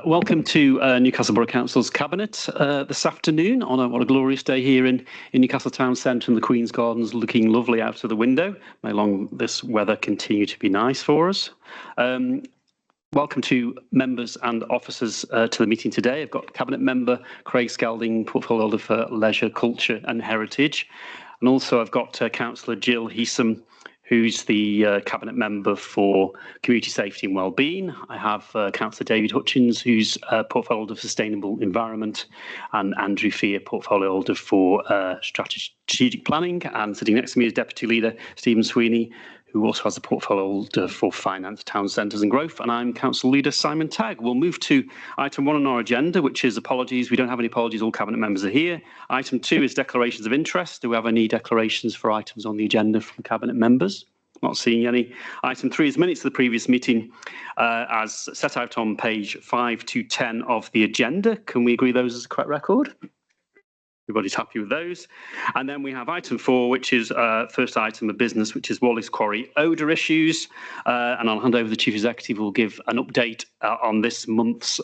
Welcome to Newcastle Borough Council's Cabinet this afternoon on what a glorious day here in Newcastle Town Centre, and the Queen's Gardens looking lovely out of the window. May long this weather continue to be nice for us. Welcome to members and officers to the meeting today. I've got Cabinet Member Craig Skelding, Portfolio Holder for Leisure, Culture and Heritage. And also I've got Councillor Jill Heasom, who's the Cabinet Member for Community Safety and Wellbeing. I have Councillor David Hutchins, who's Portfolio Holder for Sustainable Environment, and Andrew Fear, Portfolio Holder for Strategic Planning. And sitting next to me is Deputy Leader Stephen Sweeney, who also has a portfolio holder for finance, town centres and growth. And I'm Council Leader Simon Tagg. We'll move to item 1 on our agenda, which is apologies. We don't have any apologies. All Cabinet members are here. Item 2 is declarations of interest. Do we have any declarations for items on the agenda from Cabinet members? Not seeing any. Item 3 is minutes of the previous meeting as set out on page 5 to 10 of the agenda. Can we agree those as a correct record? Everybody's happy with those. And then we have item 4, which is first item of business, which is Wallace Quarry odour issues. And I'll hand over to the Chief Executive, who will give an update on this month's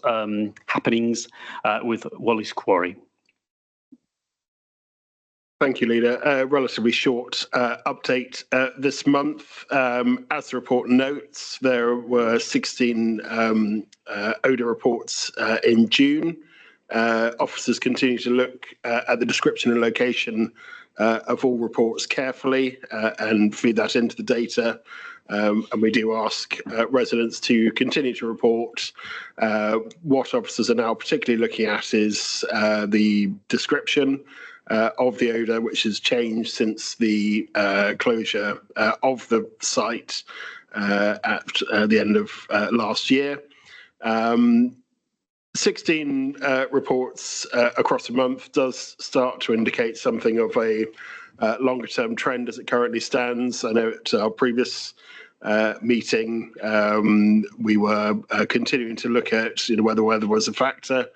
happenings with Wallace Quarry. Thank you, Leader. A relatively short update this month. As the report notes, there were 16 odour reports in June. Officers continue to look at the description and location of all reports carefully and feed that into the data. And we do ask residents to continue to report. What officers are now particularly looking at is the description of the odour, which has changed since the closure of the site at the end of last year. 16 reports across a month does start to indicate something of a longer term trend as it currently stands. I know at our previous meeting we were continuing to look at whether weather was a factor.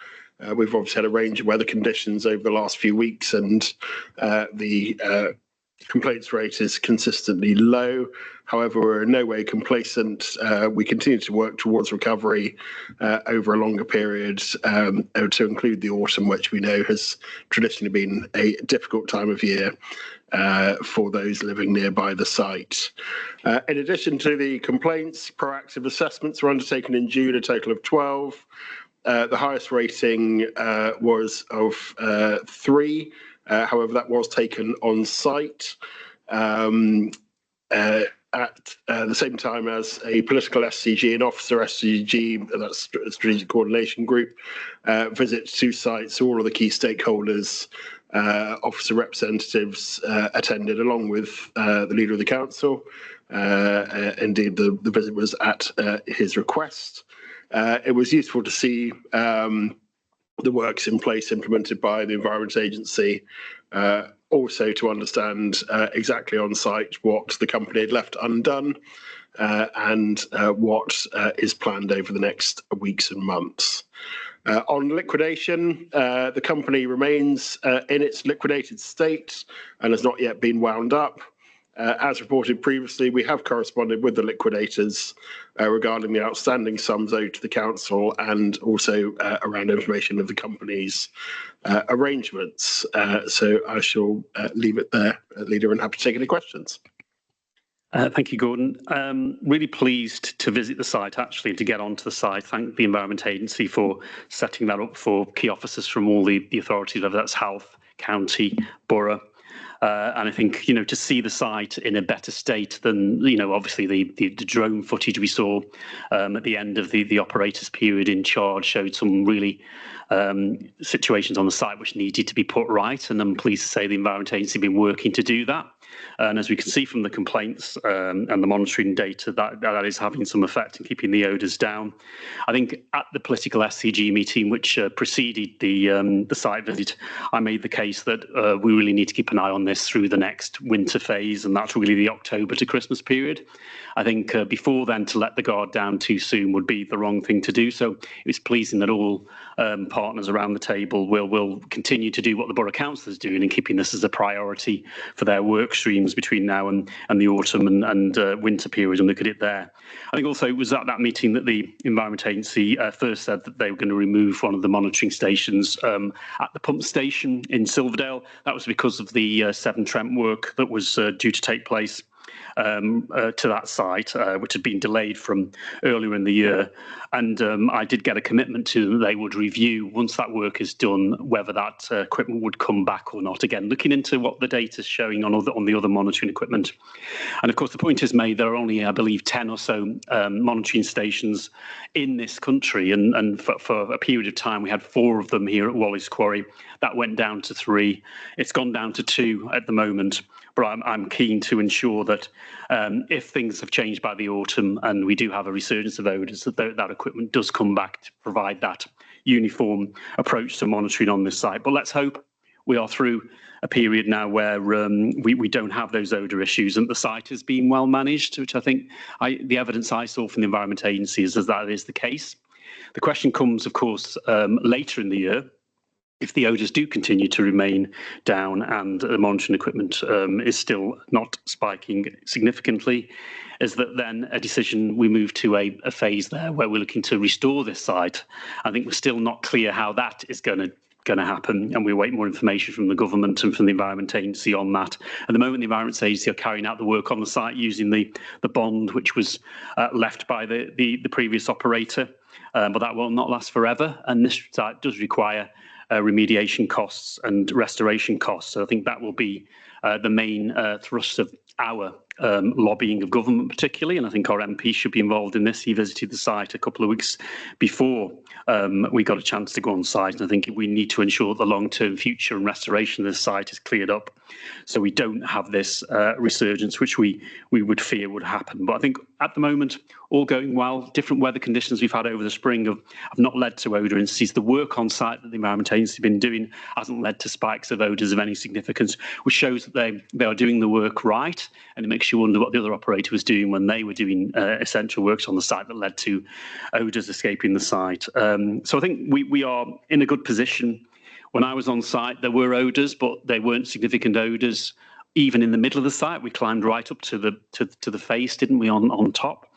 We've obviously had a range of weather conditions over the last few weeks, and the complaints rate is consistently low. However, we're in no way complacent. We continue to work towards recovery over a longer period, to include the autumn, which we know has traditionally been a difficult time of year for those living nearby the site. In addition to the complaints, proactive assessments were undertaken in June, a total of 12. The highest rating was of 3. However, that was taken on site at the same time as a political SCG and officer SCG, that's Strategic Coordination Group, visits to sites. All of the key stakeholders, officer representatives attended, along with the Leader of the Council. Indeed, the visit was at his request. It was useful to see the works in place implemented by the Environment Agency, also to understand exactly on site what the company had left undone and what is planned over the next weeks and months. On liquidation, the company remains in its liquidated state and has not yet been wound up. As reported previously, we have corresponded with the liquidators regarding the outstanding sums owed to the council, and also around information of the company's arrangements. So I shall leave it there, Leader, and happy to take any questions. Thank you, Gordon. Really pleased to visit the site, actually, to get onto the site. Thank the Environment Agency for setting that up for key officers from all the authorities, whether that's health, county, borough. And I think, to see the site in a better state than, obviously the drone footage we saw at the end of the operator's period in charge showed some really situations on the site which needed to be put right. And I'm pleased to say the Environment Agency have been working to do that. And as we can see from the complaints and the monitoring data, that is having some effect in keeping the odours down. I think at the political SCG meeting, which preceded the site visit, I made the case that we really need to keep an eye on this through the next winter phase, and that's really the October to Christmas period. I think before then, to let the guard down too soon would be the wrong thing to do. So it was pleasing that all partners around the table will continue to do what the Borough Council is doing and keeping this as a priority for their work streams between now and the autumn and winter period, and look at it there. I think also it was at that meeting that the Environment Agency first said that they were going to remove one of the monitoring stations at the pump station in Silverdale. That was because of the Severn Trent work that was due to take place to that site, which had been delayed from earlier in the year. And I did get a commitment to them that they would review, once that work is done, whether that equipment would come back or not. Again, looking into what the data is showing on the other monitoring equipment. And of course, the point is made, there are only, I believe, 10 or so monitoring stations in this country. And for a period of time, we had 4 of them here at Wallace Quarry. That went down to 3. It's gone down to 2 at the moment. But I'm keen to ensure that if things have changed by the autumn and we do have a resurgence of odours, that equipment does come back to provide that uniform approach to monitoring on this site. But let's hope we are through a period now where we don't have those odour issues and the site is being well managed, which I think the evidence I saw from the Environment Agency is that is the case. The question comes, of course, later in the year. If the odours do continue to remain down and the monitoring equipment is still not spiking significantly, is that then a decision we move to a phase there where we're looking to restore this site. I think we're still not clear how that is going to happen, and we await more information from the government and from the Environment Agency on that. At the moment, the Environment Agency are carrying out the work on the site using the bond which was left by the previous operator, but that will not last forever, and this site does require remediation costs and restoration costs. So I think that will be the main thrust of our lobbying of government particularly, and I think our MP should be involved in this. He visited the site a couple of weeks before we got a chance to go on site, and I think we need to ensure that the long-term future and restoration of this site is cleared up so we don't have this resurgence which we would fear would happen. But I think at the moment, all going well. Different weather conditions we've had over the spring have not led to odour incidences. The work on site that the Environment Agency have been doing hasn't led to spikes of odours of any significance, which shows that they are doing the work right, and it makes you wonder what the other operator was doing when they were doing essential works on the site that led to odours escaping the site. So I think we are in a good position. When I was on site, there were odours, but they weren't significant odours. Even in the middle of the site, we climbed right up to the face, didn't we, on top?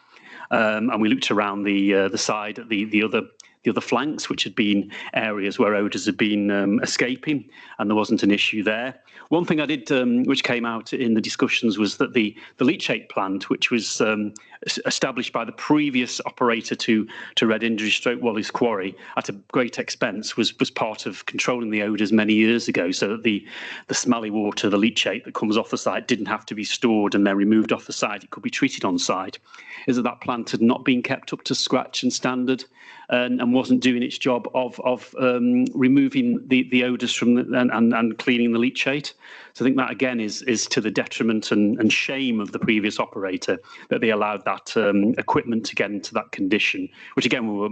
And we looked around the side at the other flanks, which had been areas where odours had been escaping, and there wasn't an issue there. One thing I did, which came out in the discussions, was that the leachate plant, which was established by the previous operator to Red Industry / Wallace Quarry at a great expense, was part of controlling the odours many years ago, so that the smelly water, the leachate that comes off the site, didn't have to be stored and then removed off the site. It could be treated on site. Is that plant had not been kept up to scratch and standard, and wasn't doing its job of removing the odours from and cleaning the leachate. So I think that again is to the detriment and shame of the previous operator that they allowed that equipment to get into that condition, which again were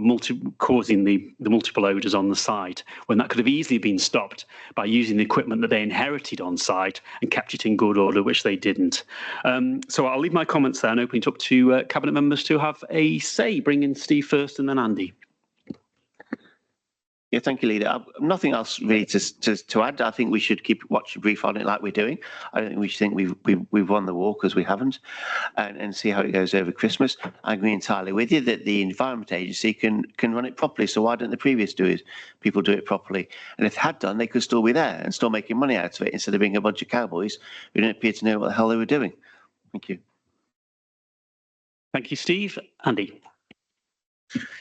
causing the multiple odours on the site, when that could have easily been stopped by using the equipment that they inherited on site and kept it in good order, which they didn't. So I'll leave my comments there and open it up to Cabinet members to have a say. Bring in Steve first and then Andy. Yeah, thank you, Leader. Nothing else really to add. I think we should watch a brief on it like we're doing. I don't think we should think we've won the war, because we haven't, and see how it goes over Christmas. I agree entirely with you that the Environment Agency can run it properly. So why don't the previous people do it properly? And if they had done, they could still be there and still making money out of it, instead of being a bunch of cowboys who didn't appear to know what the hell they were doing. Thank you. Thank you, Steve. Andy.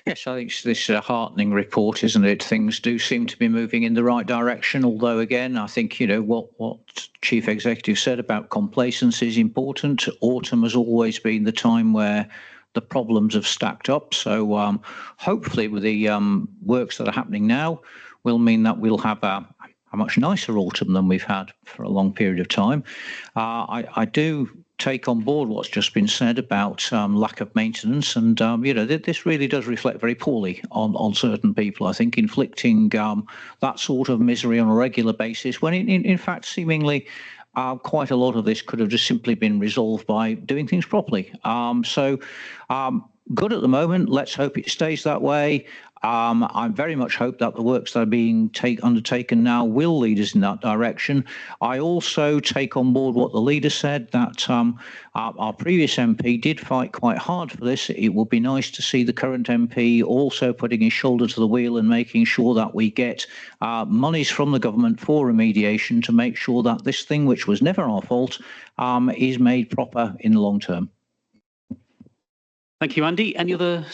Yes, I think this is a heartening report, isn't it? Things do seem to be moving in the right direction, although, again, I think, what Chief Executive said about complacency is important. Autumn has always been the time where the problems have stacked up. So hopefully with the works that are happening now will mean that we'll have a much nicer autumn than we've had for a long period of time. I do take on board what's just been said about lack of maintenance, and this really does reflect very poorly on certain people. I think inflicting that sort of misery on a regular basis, when in fact seemingly quite a lot of this could have just simply been resolved by doing things properly. Good at the moment. Let's hope it stays that way. I very much hope that the works that are being undertaken now will lead us in that direction. I also take on board what the leader said, that our previous MP did fight quite hard for this. It would be nice to see the current MP also putting his shoulder to the wheel and making sure that we get monies from the government for remediation to make sure that this thing, which was never our fault, is made proper in the long term. Thank you, Andy. Any other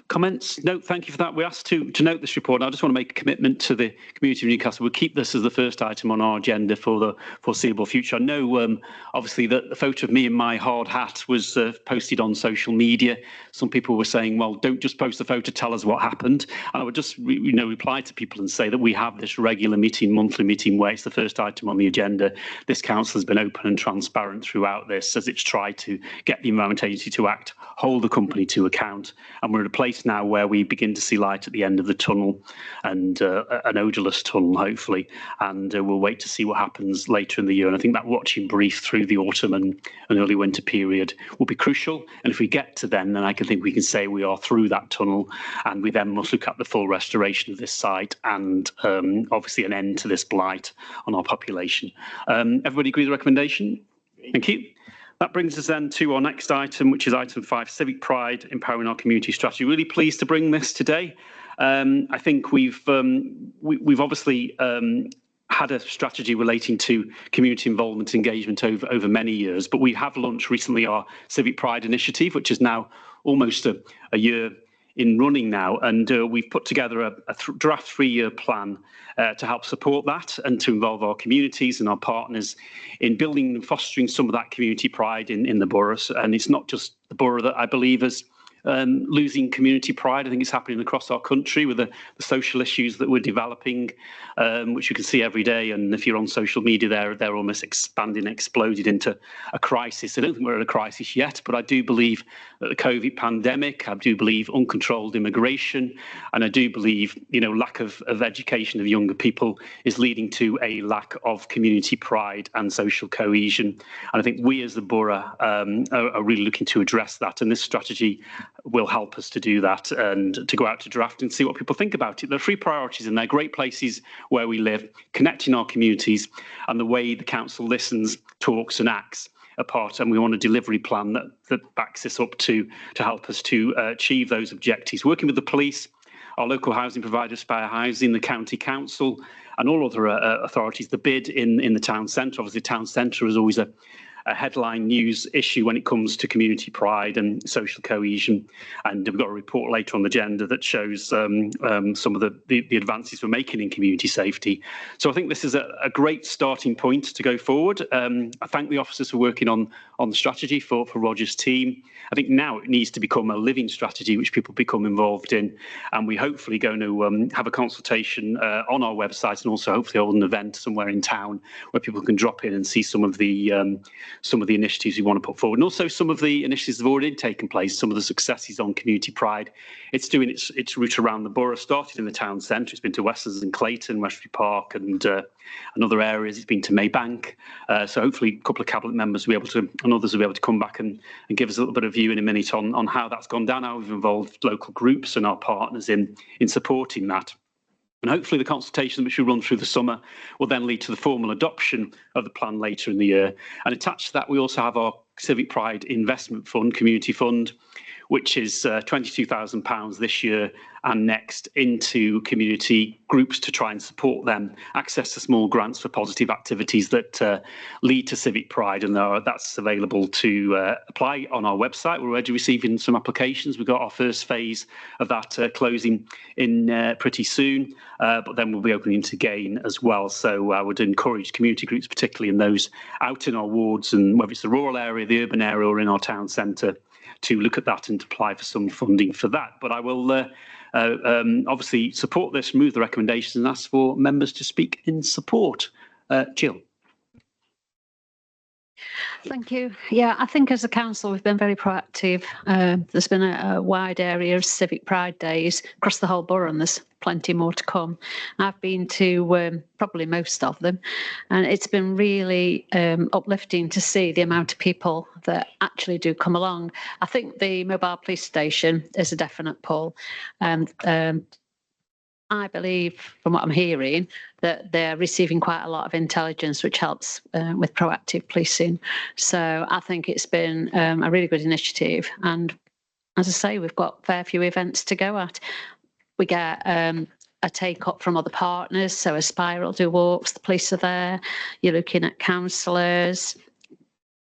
comments? No, thank you for that. We asked to note this report. I just want to make a commitment to the community of Newcastle. We'll keep this as the first item on our agenda for the foreseeable future. I know, obviously, that the photo of me in my hard hat was posted on social media. Some people were saying, well, don't just post the photo, tell us what happened. And I would just reply to people and say that we have this regular meeting, monthly meeting, where it's the first item on the agenda. This council has been open and transparent throughout this as it's tried to get the Environment Agency to act, hold the company to account. And we're at a place now where we begin to see light at the end of the tunnel, and an odourless tunnel, hopefully. And we'll wait to see what happens later in the year. And I think that watching brief through the autumn and early winter period will be crucial. And if we get to then I think we can say we are through that tunnel, and we then must look at the full restoration of this site and obviously an end to this blight on our population. Everybody agree with the recommendation? Thank you. That brings us then to our next item, which is item 5, Civic Pride, Empowering Our Community Strategy. Really pleased to bring this today. I think we've obviously had a strategy relating to community involvement and engagement over many years, but we have launched recently our Civic Pride initiative, which is now almost a year in running now, and we've put together a draft 3-year plan to help support that and to involve our communities and our partners in building and fostering some of that community pride in the borough. And it's not just the borough that I believe is losing community pride. I think it's happening across our country with the social issues that we're developing, which you can see every day. And if you're on social media, they're almost exploded into a crisis. I don't think we're at a crisis yet, but I do believe that the COVID pandemic, I do believe uncontrolled immigration, and I do believe, lack of education of younger people is leading to a lack of community pride and social cohesion. And I think we as the borough are really looking to address that. And this strategy will help us to do that and to go out to draft and see what people think about it. There are 3 priorities, and they're great places where we live, connecting our communities, and the way the council listens, talks and acts apart. And we want a delivery plan that backs this up to help us to achieve those objectives. Working with the police, our local housing provider, Spare Housing, the county council and all other authorities, the bid in the town centre. Obviously, town centre is always a headline news issue when it comes to community pride and social cohesion. And we've got a report later on the agenda that shows some of the advances we're making in community safety. So I think this is a great starting point to go forward. I thank the officers for working on the strategy for Roger's team. I think now it needs to become a living strategy which people become involved in, and we're hopefully going to have a consultation on our website, and also hopefully hold an event somewhere in town where people can drop in and see some of the initiatives we want to put forward, and also some of the initiatives that have already taken place, some of the successes on community pride. It's doing its route around the borough, started in the town centre. It's been to Westlands and Clayton, Westbury Park and other areas. It's been to Maybank. So hopefully a couple of cabinet members will be able to, and others will be able to come back and give us a little bit of view in a minute on how that's gone down, how we've involved local groups and our partners in supporting that. And hopefully the consultation which we run through the summer will then lead to the formal adoption of the plan later in the year. And attached to that, we also have our Civic Pride Investment Fund, Community Fund, which is £22,000 this year and next into community groups to try and support them access to small grants for positive activities that lead to civic pride. And that's available to apply on our website. We're already receiving some applications. We've got our first phase of that closing in pretty soon, but then we'll be opening to gain as well. So I would encourage community groups, particularly in those out in our wards, and whether it's the rural area, the urban area or in our town centre, to look at that and apply for some funding for that. But I will obviously support this, move the recommendations and ask for members to speak in support. Jill. Thank you. Yeah, I think as a council we've been very proactive. There's been a wide area of Civic Pride Days across the whole borough, and there's plenty more to come. I've been to probably most of them, and it's been really uplifting to see the amount of people that actually do come along. I think the mobile police station is a definite pull, and I believe, from what I'm hearing, that they're receiving quite a lot of intelligence, which helps with proactive policing. So I think it's been a really good initiative. And as I say, we've got a fair few events to go at. We get a take-up from other partners. So Aspire will do walks, the police are there. You're looking at councillors,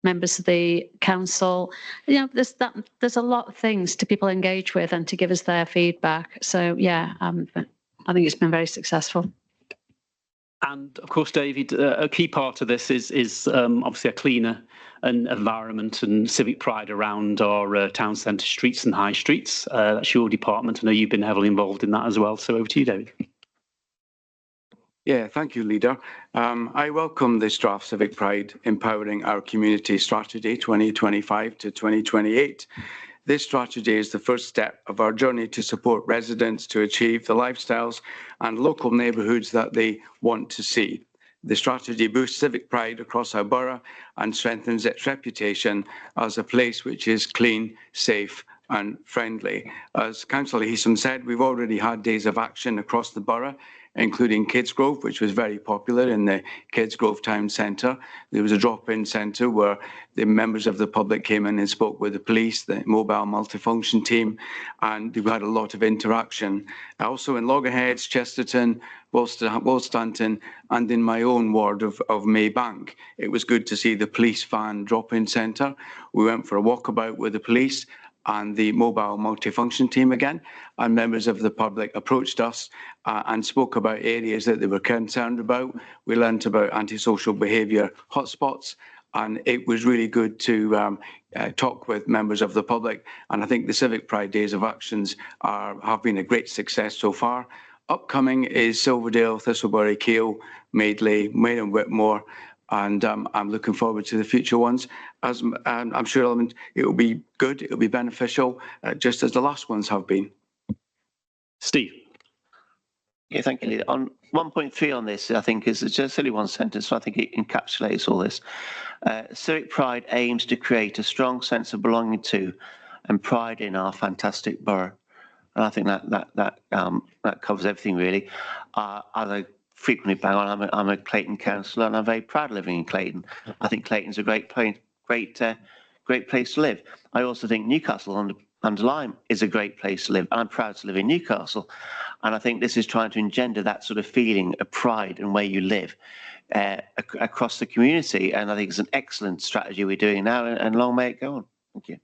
members of the council. There's a lot of things to people engage with and to give us their feedback. So yeah, I think it's been very successful. And of course, David, a key part of this is obviously a cleaner environment and civic pride around our town centre streets and high streets. That's your department. I know you've been heavily involved in that as well. So over to you, David. Yeah, thank you, Leader. I welcome this draft Civic Pride Empowering Our Community Strategy 2025 to 2028. This strategy is the first step of our journey to support residents to achieve the lifestyles and local neighbourhoods that they want to see. The strategy boosts civic pride across our borough and strengthens its reputation as a place which is clean, safe and friendly. As Councillor Heeson said, we've already had days of action across the borough, including Kids Grove, which was very popular in the Kids Grove Town Centre. There was a drop-in centre where the members of the public came in and spoke with the police, the mobile multifunction team, and we had a lot of interaction. Also in Loggerheads, Chesterton, Woolstanton, and in my own ward of Maybank, it was good to see the police van drop-in centre. We went for a walkabout with the police and the mobile multifunction team again, and members of the public approached us and spoke about areas that they were concerned about. We learnt about antisocial behaviour hotspots, and it was really good to talk with members of the public. And I think the Civic Pride Days of Actions have been a great success so far. Upcoming is Silverdale, Thistlebury, Keele, Madeley, Main and Whitmore, and I'm looking forward to the future ones. As I'm sure it will be good, it will be beneficial, just as the last ones have been. Steve. Yeah, thank you, Leader. On 1.3 on this, I think is just only one sentence, so I think it encapsulates all this. Civic Pride aims to create a strong sense of belonging to and pride in our fantastic borough. And I think that covers everything really. As I frequently bang on, I'm a Clayton councillor, and I'm very proud of living in Clayton. I think Clayton's a great place to live. I also think Newcastle-under-Lyme is a great place to live, and I'm proud to live in Newcastle. And I think this is trying to engender that sort of feeling of pride in where you live across the community. And I think it's an excellent strategy we're doing now, and long may it go on. Thank you.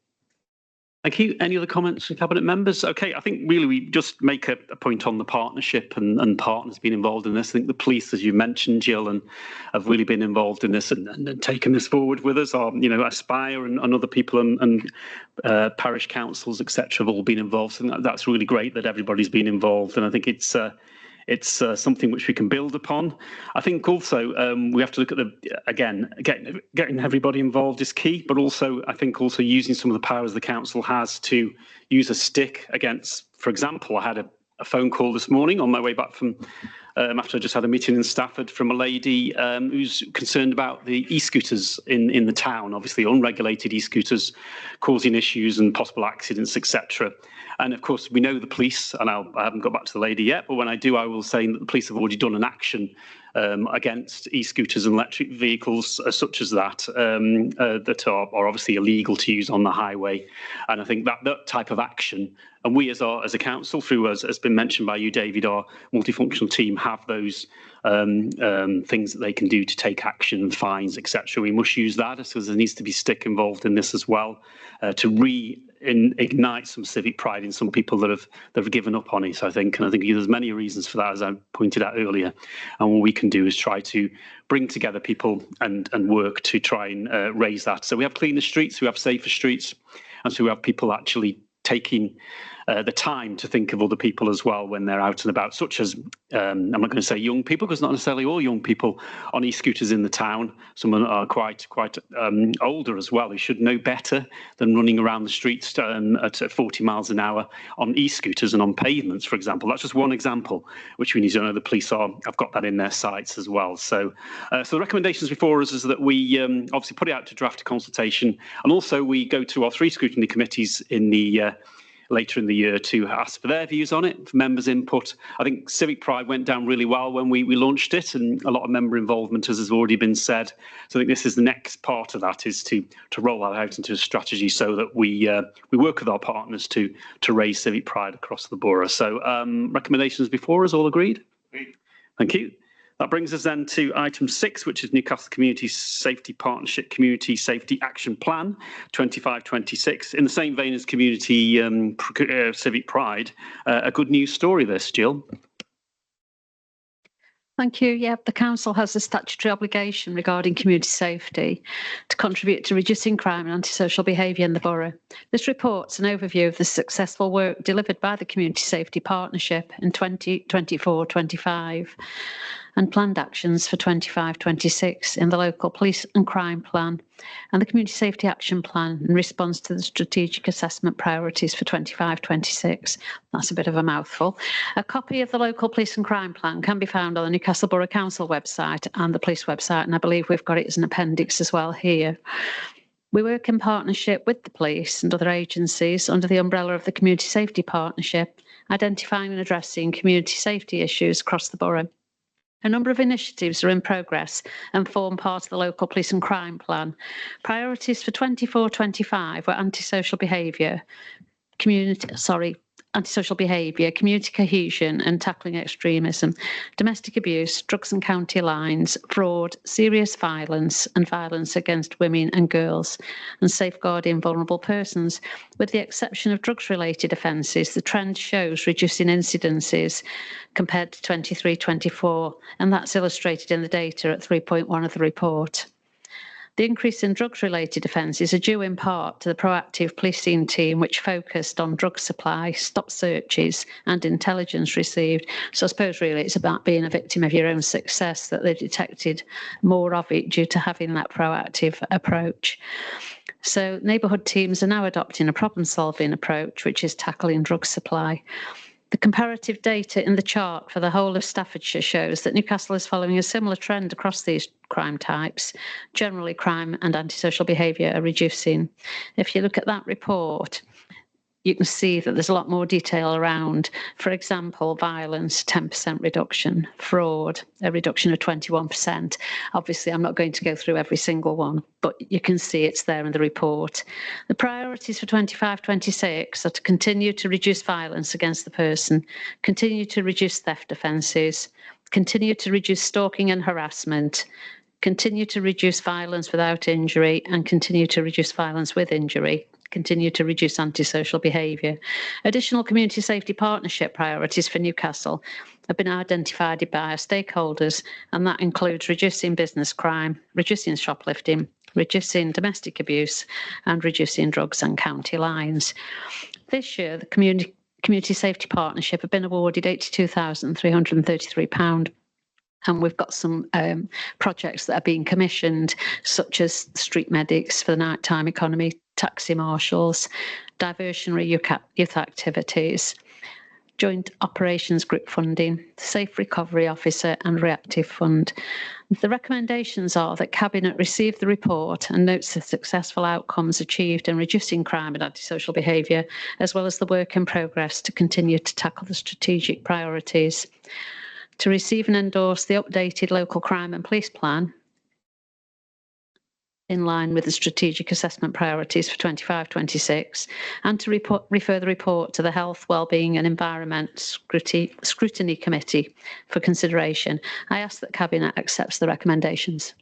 Thank you. Any other comments from Cabinet members? Okay, I think really we just make a point on the partnership and partners being involved in this. I think the police, as you mentioned, Jill, and have really been involved in this and taken this forward with us. Or Aspire and other people and parish councils, etc., have all been involved. So that's really great that everybody's been involved, and I think it's something which we can build upon. I think also we have to look at getting everybody involved is key, but also I think also using some of the powers the council has to use a stick against. For example, I had a phone call this morning on my way back from after I just had a meeting in Stafford from a lady who's concerned about the e-scooters in the town, obviously unregulated e-scooters causing issues and possible accidents, etc. And of course, we know the police, and I haven't got back to the lady yet, but when I do, I will say that the police have already done an action against e-scooters and electric vehicles such as that are obviously illegal to use on the highway. And I think that type of action, and we as a council, through as has been mentioned by you, David, our multifunctional team have those things that they can do to take action, fines, etc. We must use that, so there needs to be stick involved in this as well to ignite some civic pride in some people that have given up on it, I think. And I think there's many reasons for that, as I pointed out earlier. And what we can do is try to bring together people and work to try and raise that. So we have cleaner streets, we have safer streets, and so we have people actually taking the time to think of other people as well when they're out and about, such as, I'm not going to say young people, because not necessarily all young people on e-scooters in the town. Some are quite older as well, who should know better than running around the streets at 40 miles an hour on e-scooters and on pavements, for example. That's just one example, which we need to know the police have got that in their sights as well. So the recommendations before us is that we obviously put it out to draft consultation, and also we go to our 3 scrutiny committees in the later in the year to ask for their views on it, for members' input. I think Civic Pride went down really well when we launched it, and a lot of member involvement, as has already been said. So I think this is the next part of that, is to roll that out into a strategy so that we work with our partners to raise Civic Pride across the borough. So recommendations before us, all agreed? Agreed. Thank you. That brings us then to item 6, which is Newcastle Community Safety Partnership Community Safety Action Plan 25-26. In the same vein as Community Civic Pride, a good news story this, Jill. Thank you. Yeah, the council has a statutory obligation regarding community safety to contribute to reducing crime and antisocial behaviour in the borough. This report's an overview of the successful work delivered by the Community Safety Partnership in 2024-25 and planned actions for 25-26 in the local police and crime plan and the Community Safety Action Plan in response to the strategic assessment priorities for 25-26. That's a bit of a mouthful. A copy of the local police and crime plan can be found on the Newcastle Borough Council website and the police website, and I believe we've got it as an appendix as well here. We work in partnership with the police and other agencies under the umbrella of the Community Safety Partnership, identifying and addressing community safety issues across the borough. A number of initiatives are in progress and form part of the local police and crime plan. Priorities for 24-25 were antisocial behaviour, antisocial behaviour, community cohesion and tackling extremism, domestic abuse, drugs and county lines, fraud, serious violence and violence against women and girls, and safeguarding vulnerable persons. With the exception of drugs-related offences, the trend shows reducing incidences compared to 23-24, and that's illustrated in the data at 3.1 of the report. The increase in drugs-related offences are due in part to the proactive policing team, which focused on drug supply, stop searches and intelligence received. So I suppose really it's about being a victim of your own success that they detected more of it due to having that proactive approach. So neighbourhood teams are now adopting a problem-solving approach, which is tackling drug supply. The comparative data in the chart for the whole of Staffordshire shows that Newcastle is following a similar trend across these crime types. Generally, crime and antisocial behaviour are reducing. If you look at that report, you can see that there's a lot more detail around, for example, violence, 10% reduction, fraud, a reduction of 21%. Obviously, I'm not going to go through every single one, but you can see it's there in the report. The priorities for 25-26 are to continue to reduce violence against the person, continue to reduce theft offences, continue to reduce stalking and harassment, continue to reduce violence without injury, and continue to reduce violence with injury. Continue to reduce antisocial behaviour. Additional community safety partnership priorities for Newcastle have been identified by our stakeholders, and that includes reducing business crime, reducing shoplifting, reducing domestic abuse, and reducing drugs and county lines. This year, the Community Safety Partnership have been awarded £82,333. And we've got some projects that are being commissioned, such as street medics for the nighttime economy, taxi marshals, diversionary youth activities, joint operations group funding, safe recovery officer and reactive fund. The recommendations are that Cabinet receive the report and notes the successful outcomes achieved in reducing crime and antisocial behaviour, as well as the work in progress to continue to tackle the strategic priorities. To receive and endorse the updated local crime and police plan in line with the strategic assessment priorities for 25-26, and to refer the report to the Health, Wellbeing and Environment Scrutiny Committee for consideration. I ask that Cabinet accepts the recommendations.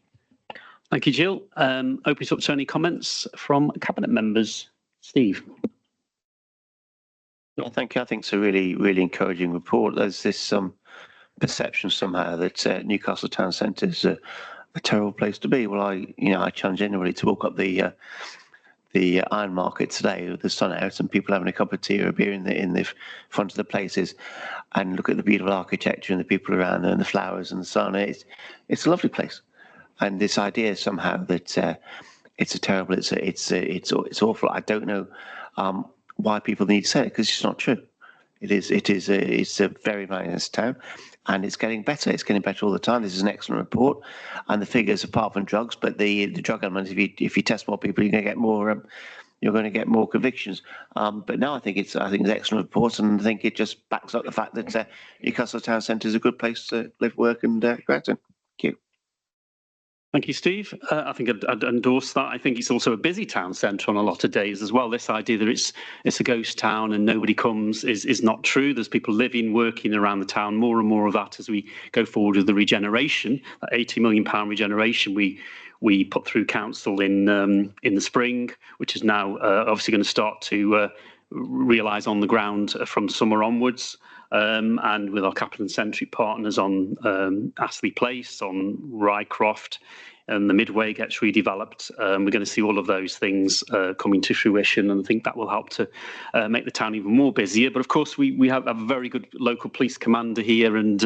Thank you, Jill. Open it up to any comments from Cabinet members. Steve. Yeah, thank you. I think it's a really, really encouraging report. There's this perception somehow that Newcastle Town Centre is a terrible place to be. Well, I challenge anybody to walk up the Iron Market today with the sun out and people having a cup of tea or a beer in the front of the places, and look at the beautiful architecture and the people around there and the flowers and the sun. It's a lovely place, and this idea somehow that it's awful. I don't know why people need to say it, because it's not true. It's a very nice town, and it's getting better. It's getting better all the time. This is an excellent report, and the figures, apart from drugs, but the drug element, if you test more people, you're going to get more you're going to get more convictions. But no, I think it's an excellent report, and I think it just backs up the fact that Newcastle Town Centre is a good place to live, work, and go out to. Thank you. Thank you, Steve. I think I'd endorse that. I think it's also a busy town centre on a lot of days as well. This idea that it's a ghost town and nobody comes is not true. There's people living, working around the town. More and more of that as we go forward with the regeneration, that £80 million regeneration we put through council in the spring, which is now obviously going to start to realise on the ground from summer onwards. And with our capital and centric partners on Astley Place, on Rycroft, and the Midway gets redeveloped. We're going to see all of those things coming to fruition, and I think that will help to make the town even more busier. But of course, we have a very good local police commander here, and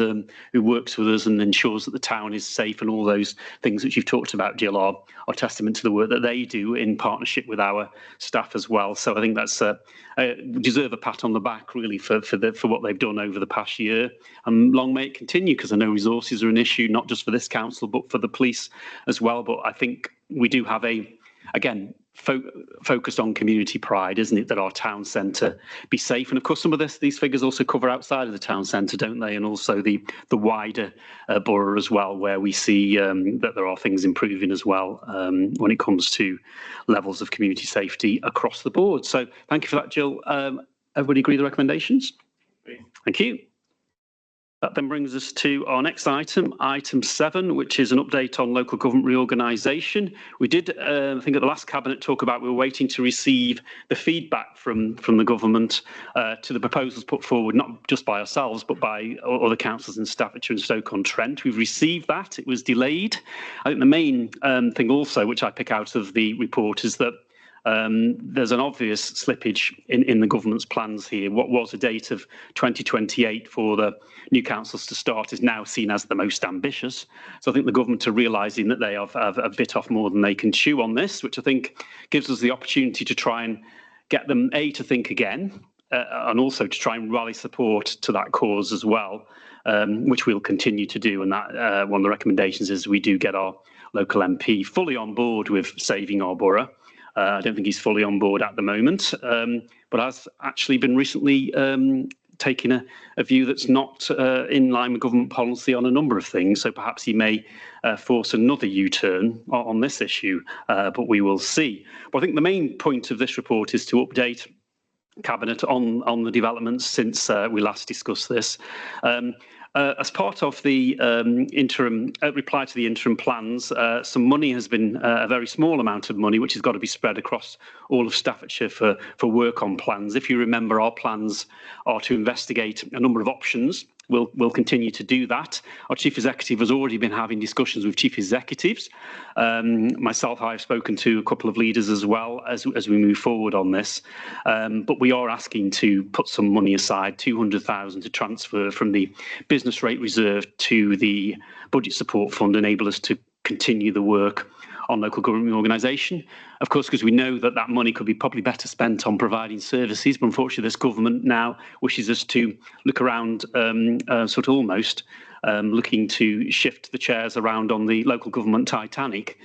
who works with us and ensures that the town is safe, and all those things which you've talked about, Jill, are testament to the work that they do in partnership with our staff as well. So I think that's deserve a pat on the back really for what they've done over the past year, and long may it continue, because I know resources are an issue not just for this council but for the police as well. But I think we do have again focused on community pride, isn't it, that our town centre be safe. And of course some of these figures also cover outside of the town centre, don't they, and also the wider borough as well, where we see that there are things improving as well when it comes to levels of community safety across the board. So thank you for that, Jill. Everybody agree with the recommendations? Thank you. That then brings us to our next item, item 7, which is an update on local government reorganisation. We did, I think, at the last Cabinet talk about we were waiting to receive the feedback from the government to the proposals put forward, not just by ourselves, but by other councils in Staffordshire and Stoke-on-Trent. We've received that. It was delayed. I think the main thing also, which I pick out of the report, is that there's an obvious slippage in the government's plans here. What was a date of 2028 for the new councils to start is now seen as the most ambitious. So I think the government are realising that they have a bit off more than they can chew on this, which I think gives us the opportunity to try and get them, to think again, and also to try and rally support to that cause as well, which we'll continue to do. And that one of the recommendations is we do get our local MP fully on board with saving our borough. I don't think he's fully on board at the moment, but has actually been recently taking a view that's not in line with government policy on a number of things. So perhaps he may force another U-turn on this issue, but we will see. But I think the main point of this report is to update Cabinet on the developments since we last discussed this. As part of the interim reply to the interim plans, some money has been, a very small amount of money, which has got to be spread across all of Staffordshire for work on plans. If you remember, our plans are to investigate a number of options. We'll continue to do that. Our Chief Executive has already been having discussions with Chief Executives. Myself, I've spoken to a couple of leaders as well as we move forward on this. But we are asking to put some money aside, 200,000 to transfer from the business rate reserve to the budget support fund, enable us to continue the work on local government organisation. Of course, because we know that money could be probably better spent on providing services, but unfortunately this government now wishes us to look around sort of almost looking to shift the chairs around on the local government Titanic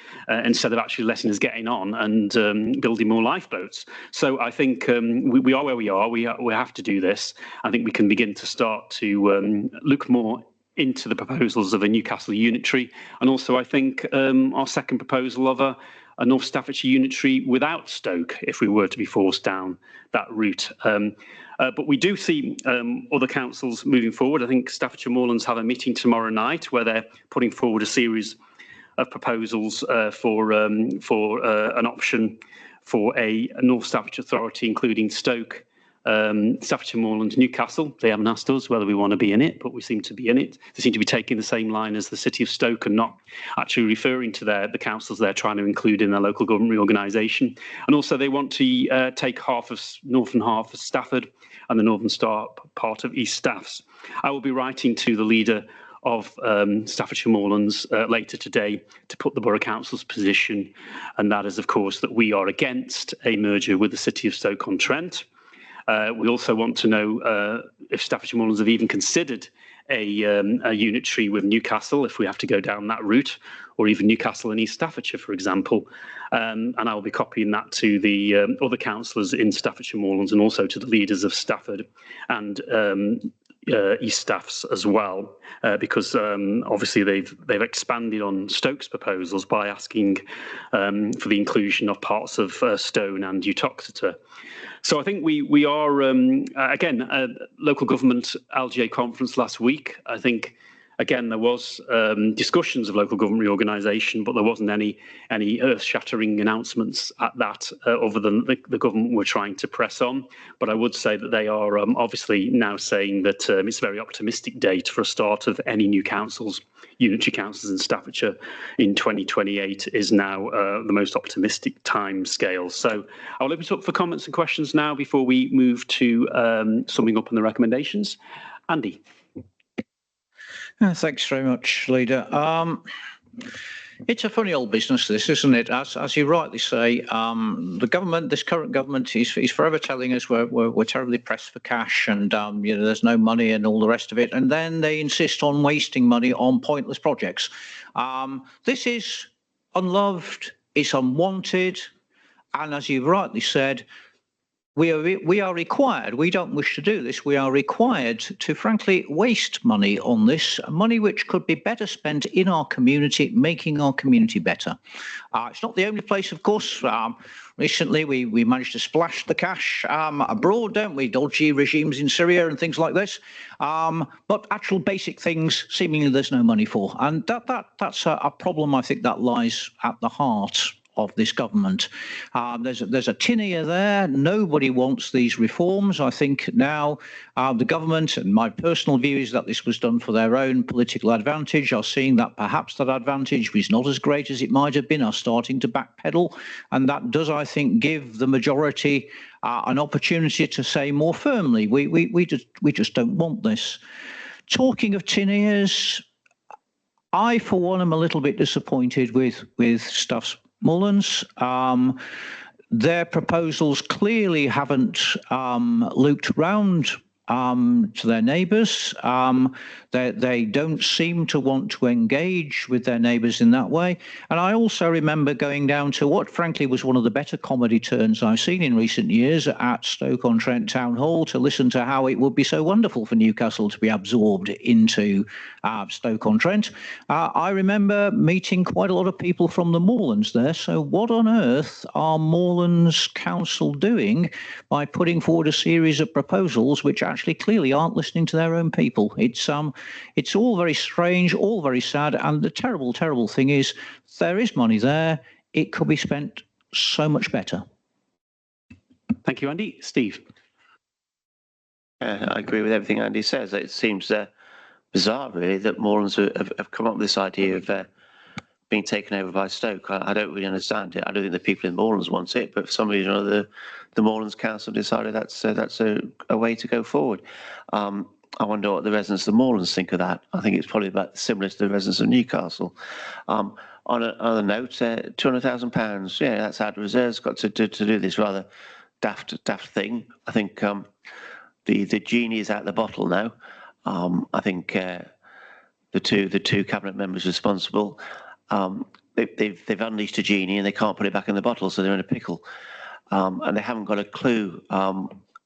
instead of actually letting us getting on and building more lifeboats. So I think we are where we are. We have to do this. I think we can begin to start to look more into the proposals of a Newcastle unitary, and also I think our second proposal of a North Staffordshire unitary without Stoke, if we were to be forced down that route. But we do see other councils moving forward. I think Staffordshire Moorlands have a meeting tomorrow night where they're putting forward a series of proposals for an option for a North Staffordshire authority, including Stoke, Staffordshire Moorlands, Newcastle. They haven't asked us whether we want to be in it, but we seem to be in it. They seem to be taking the same line as the City of Stoke and not actually referring to the councils they're trying to include in their local government reorganisation. And also they want to take half of northern half of Stafford and the northern part of East Staffs. I will be writing to the leader of Staffordshire Moorlands later today to put the Borough Council's position, and that is, of course, that we are against a merger with the City of Stoke-on-Trent. We also want to know if Staffordshire Moorlands have even considered a unitary with Newcastle if we have to go down that route, or even Newcastle and East Staffordshire, for example. And I'll be copying that to the other councillors in Staffordshire Moorlands and also to the leaders of Stafford and East Staffs as well, because obviously they've expanded on Stoke's proposals by asking for the inclusion of parts of Stone and Uttoxeter. So I think we are again local government LGA conference last week. I think again there was discussions of local government reorganisation, but there wasn't any earth-shattering announcements at that other than the government were trying to press on. But I would say that they are obviously now saying that it's a very optimistic date for a start of any new councils. Unitary councils in Staffordshire in 2028 is now the most optimistic time scale. So I'll open it up for comments and questions now before we move to summing up on the recommendations. Andy. Thanks very much, Leader. It's a funny old business, this, isn't it? As you rightly say, the government, this current government, is forever telling us we're terribly pressed for cash and there's no money and all the rest of it, and then they insist on wasting money on pointless projects. This is unloved, it's unwanted, and as you've rightly said, we are required, we don't wish to do this, we are required to frankly waste money on this, money which could be better spent in our community, making our community better. It's not the only place, of course. Recently, we managed to splash the cash abroad, don't we? Dodgy regimes in Syria and things like this. But actual basic things, seemingly there's no money for. And that's a problem, I think, that lies at the heart of this government. There's a tin ear there. Nobody wants these reforms. I think now the government, and my personal view is that this was done for their own political advantage, are seeing that perhaps that advantage was not as great as it might have been, are starting to backpedal. And that does, I think, give the majority an opportunity to say more firmly, we just don't want this. Talking of tin ears, I, for one, am a little bit disappointed with Stuff's Mullins. Their proposals clearly haven't looped round to their neighbours. They don't seem to want to engage with their neighbours in that way. And I also remember going down to what frankly was one of the better comedy turns I've seen in recent years at Stoke-on-Trent Town Hall to listen to how it would be so wonderful for Newcastle to be absorbed into Stoke-on-Trent. I remember meeting quite a lot of people from the Moorlands there. So what on earth are Moorlands Council doing by putting forward a series of proposals which actually clearly aren't listening to their own people? It's all very strange, all very sad, and the terrible, terrible thing is there is money there. It could be spent so much better. Thank you, Andy. Steve. I agree with everything Andy says. It seems bizarre, really, that Moorlands have come up with this idea of being taken over by Stoke. I don't really understand it. I don't think the people in Moorlands want it, but for some reason or other, the Moorlands Council decided that's a way to go forward. I wonder what the residents of the Moorlands think of that. I think it's probably about similar to the residents of Newcastle. On a note, £200,000. Yeah, that's out of reserves. Got to do this rather daft thing. I think the genie is out the bottle now. I think the two cabinet members responsible, they've unleashed a genie and they can't put it back in the bottle, so they're in a pickle. And they haven't got a clue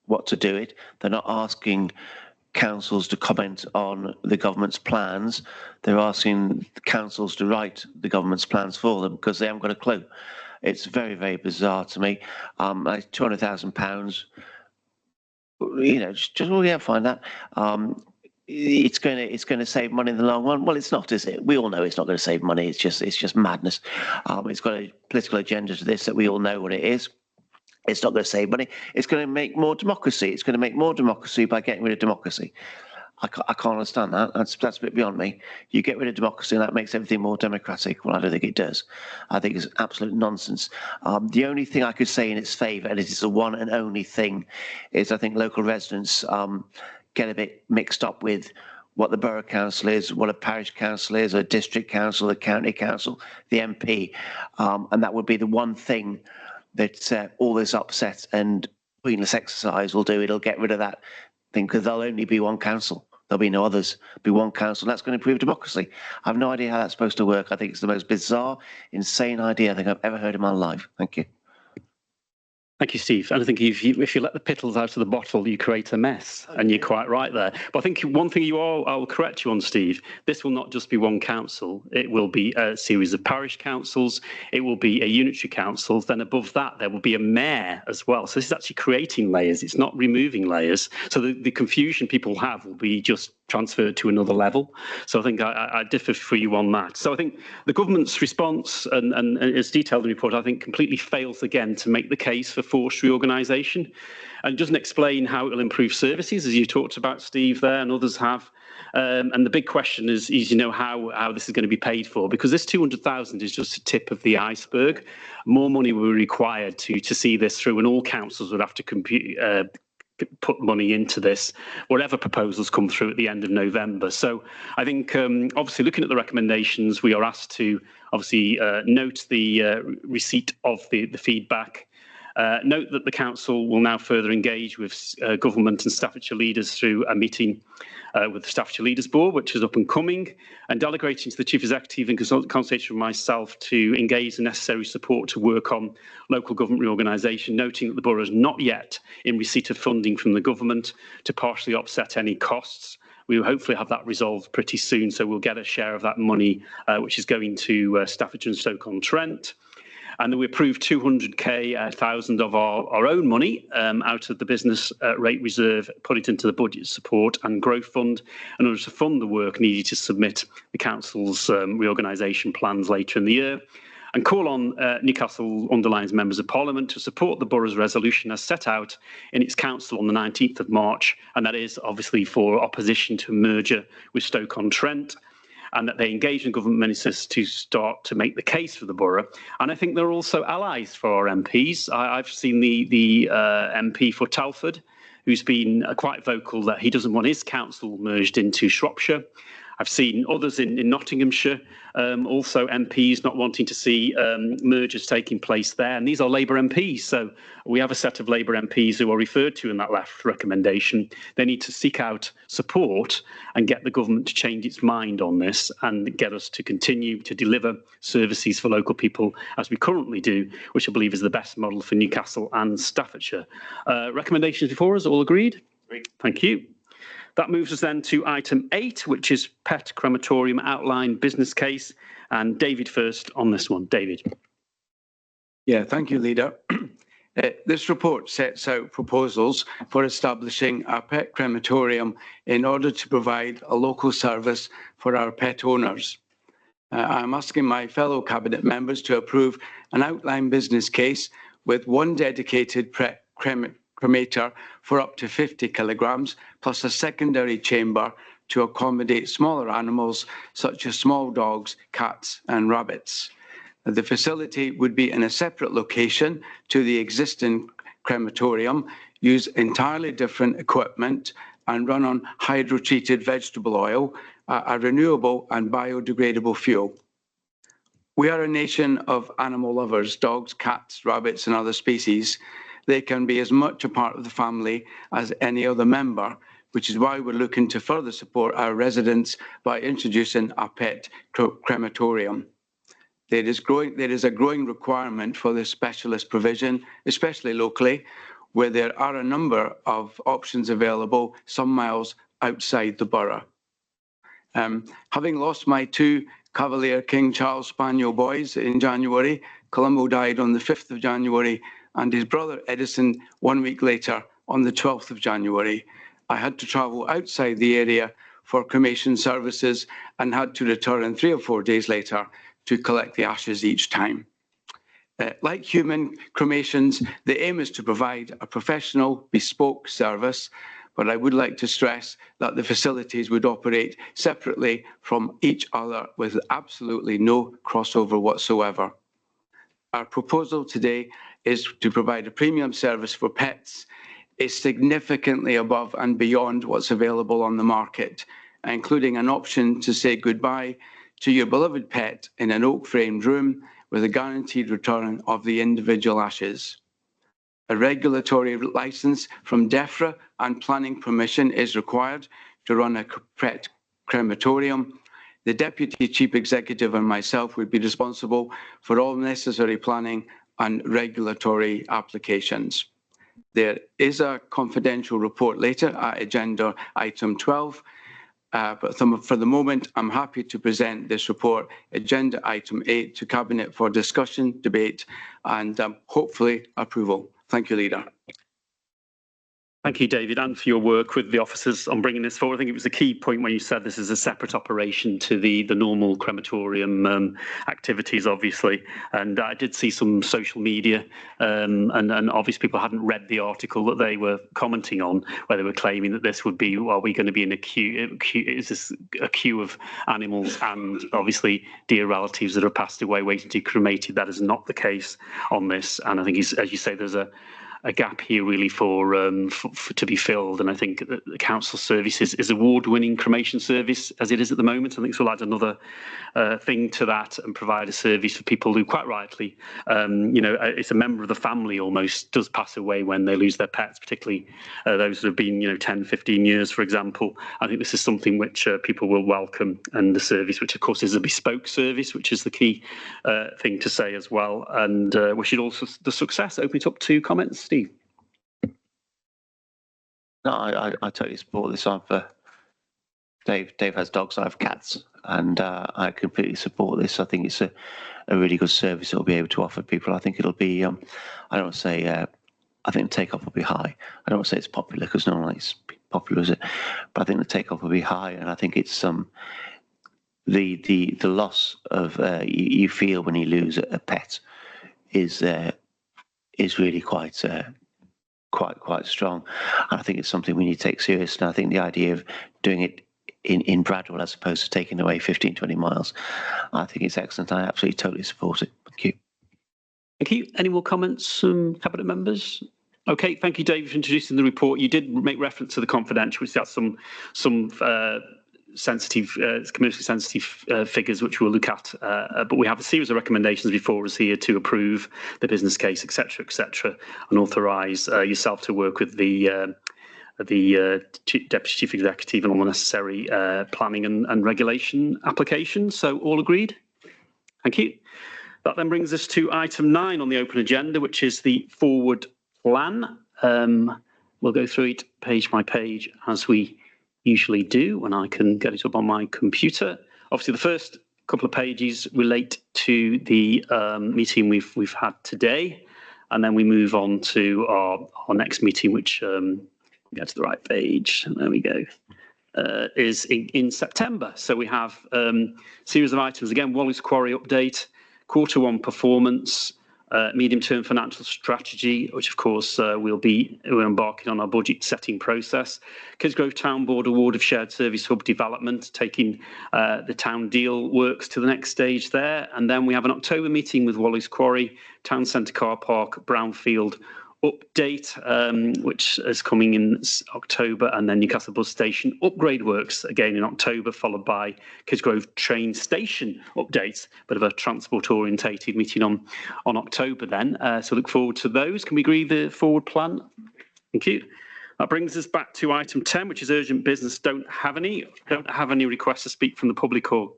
what to do it. They're not asking councils to comment on the government's plans. They're asking councils to write the government's plans for them because they haven't got a clue. It's very, very bizarre to me. Like £200,000, just find that. It's going to save money in the long run. Well, it's not, is it? We all know it's not going to save money. It's just madness. It's got a political agenda to this that we all know what it is. It's not going to save money. It's going to make more democracy. It's going to make more democracy by getting rid of democracy. I can't understand that. That's a bit beyond me. You get rid of democracy and that makes everything more democratic. Well, I don't think it does. I think it's absolute nonsense. The only thing I could say in its favour, and it is the one and only thing, is I think local residents get a bit mixed up with what the borough council is, what a parish council is, a district council, a county council, the MP. And that would be the one thing that all this upset and pointless exercise will do. It'll get rid of that thing because there'll only be one council. there'll be no others. There'll be one council, and that's going to improve democracy. I have no idea how that's supposed to work. I think it's the most bizarre, insane idea I think I've ever heard in my life. Thank you. Thank you, Steve. And I think if you let the pittles out of the bottle, you create a mess, and you're quite right there. But I think one thing I will correct you on, Steve, this will not just be one council. It will be a series of parish councils. It will be a unitary council. Then above that, there will be a mayor as well. So this is actually creating layers. It's not removing layers. So the confusion people have will be just transferred to another level. So I think I differ for you on that. So I think the government's response, and as detailed in the report, I think completely fails again to make the case for forced reorganisation, and doesn't explain how it will improve services, as you talked about, Steve, there, and others have. And the big question is how this is going to be paid for, because this 200,000 is just a tip of the iceberg. More money will be required to see this through, and all councils would have to put money into this, whatever proposals come through at the end of November. So I think, obviously, looking at the recommendations, we are asked to obviously note the receipt of the feedback. Note that the council will now further engage with government and Staffordshire leaders through a meeting with the Staffordshire Leaders Board, which is up and coming, and delegating to the Chief Executive in consultation with myself to engage the necessary support to work on local government reorganisation, noting that the Borough is not yet in receipt of funding from the government to partially offset any costs. We will hopefully have that resolved pretty soon, so we'll get a share of that money, which is going to Staffordshire and Stoke-on-Trent. And we approved 200,000 of our own money out of the business rate reserve, put it into the budget support and growth fund in order to fund the work needed to submit the council's reorganisation plans later in the year, and call on Newcastle-under-Lyme's members of Parliament to support the Borough's resolution as set out in its council on the 19th of March, and that is obviously for opposition to a merger with Stoke-on-Trent, and that they engage in government ministers to start to make the case for the borough. And I think they're also allies for our MPs. I've seen the MP for Telford, who's been quite vocal that he doesn't want his council merged into Shropshire. I've seen others in Nottinghamshire, also MPs not wanting to see mergers taking place there. And these are Labour MPs. So we have a set of Labour MPs who are referred to in that left recommendation. They need to seek out support and get the government to change its mind on this and get us to continue to deliver services for local people as we currently do, which I believe is the best model for Newcastle and Staffordshire. Recommendations before us, all agreed? Great. Thank you. That moves us then to item 8, which is Pet Crematorium Outline Business Case. And David first on this one. David. Yeah, thank you, Leader. This report sets out proposals for establishing a pet crematorium in order to provide a local service for our pet owners. I'm asking my fellow Cabinet members to approve an outline business case with one dedicated pet cremator for up to 50 kilograms, plus a secondary chamber to accommodate smaller animals such as small dogs, cats and rabbits. The facility would be in a separate location to the existing crematorium, use entirely different equipment and run on hydrotreated vegetable oil, a renewable and biodegradable fuel. We are a nation of animal lovers, dogs, cats, rabbits and other species. They can be as much a part of the family as any other member, which is why we're looking to further support our residents by introducing a pet crematorium. There is a growing requirement for this specialist provision, especially locally, where there are a number of options available some miles outside the borough. Having lost my 2 Cavalier King Charles Spaniel boys in January, Columbo died on the 5th of January, and his brother Edison 1 week later on the 12th of January. I had to travel outside the area for cremation services and had to return 3 or 4 days later to collect the ashes each time. Like human cremations, the aim is to provide a professional, bespoke service, but I would like to stress that the facilities would operate separately from each other with absolutely no crossover whatsoever. Our proposal today is to provide a premium service for pets is significantly above and beyond what's available on the market, including an option to say goodbye to your beloved pet in an oak-framed room with a guaranteed return of the individual ashes. A regulatory licence from DEFRA and planning permission is required to run a PrET crematorium. The Deputy Chief Executive and myself would be responsible for all necessary planning and regulatory applications. There is a confidential report later at agenda item 12, but for the moment, I'm happy to present this report, agenda item 8, to Cabinet for discussion, debate, and hopefully approval. Thank you, Leader. Thank you, David, and for your work with the officers on bringing this forward. I think it was a key point when you said this is a separate operation to the normal crematorium activities, obviously. And I did see some social media, and obviously people hadn't read the article that they were commenting on, where they were claiming that this would be, well, are we going to be in a queue? Is this a queue of animals and obviously dear relatives that have passed away waiting to be cremated? That is not the case on this. And I think, as you say, there's a gap here really for to be filled, and I think that the council service is award-winning cremation service as it is at the moment. I think so we'll add another thing to that and provide a service for people who, quite rightly, it's a member of the family almost, does pass away when they lose their pets, particularly those that have been 10, 15 years, for example. I think this is something which people will welcome, and the service, which of course is a bespoke service, which is the key thing to say as well. And wish it also the success. Open it up to comments. Steve. No, I totally support this. Dave has dogs, I have cats, and I completely support this. I think it's a really good service that we'll be able to offer people. I think it'll be, I don't want to say, I think the take-off will be high. I don't want to say it's popular because no one likes popular, is it? But I think the take-off will be high, and I think it's the loss of you feel when you lose a pet is really quite strong, and I think it's something we need to take serious. And I think the idea of doing it in Bradwell as opposed to taking away 15-20 miles, I think it's excellent. I absolutely totally support it. Thank you. Thank you. Any more comments from Cabinet members? Okay, thank you, David, for introducing the report. You did make reference to the confidential, which that's some sensitive, commercially sensitive figures which we'll look at, but we have a series of recommendations before us here to approve the business case, etc., and authorise yourself to work with the Deputy Chief Executive on all the necessary planning and regulation applications. So all agreed? Thank you. That then brings us to item 9 on the open agenda, which is the forward plan. We'll go through it page by page as we usually do when I can get it up on my computer. Obviously, the first couple of pages relate to the meeting we've had today, and then we move on to our next meeting, which get to the right page. There we go. Is in September. So we have a series of items again: Wallace Quarry update, Q1 performance, medium-term financial strategy, which of course we're embarking on our budget setting process. Kidsgrove Town Board award of shared service hub development, taking the town deal works to the next stage there. And then we have an October meeting with Wallace Quarry, Town Centre Car Park, Brownfield update, which is coming in October, and then Newcastle Bus Station upgrade works again in October, followed by Kidsgrove Train Station updates. Bit of a transport orientated meeting on October then. So look forward to those. Can we agree the forward plan? Thank you. That brings us back to item 10, which is urgent business. Don't have any requests to speak from the public or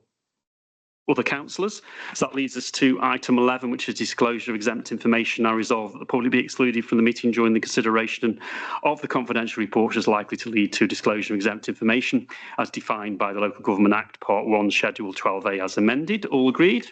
other councillors. So that leads us to item 11, which is disclosure of exempt information. I resolve that the public be excluded from the meeting during the consideration of the confidential report, which is likely to lead to disclosure of exempt information as defined by the Local Government Act, Part 1, Schedule 12A as amended. All agreed?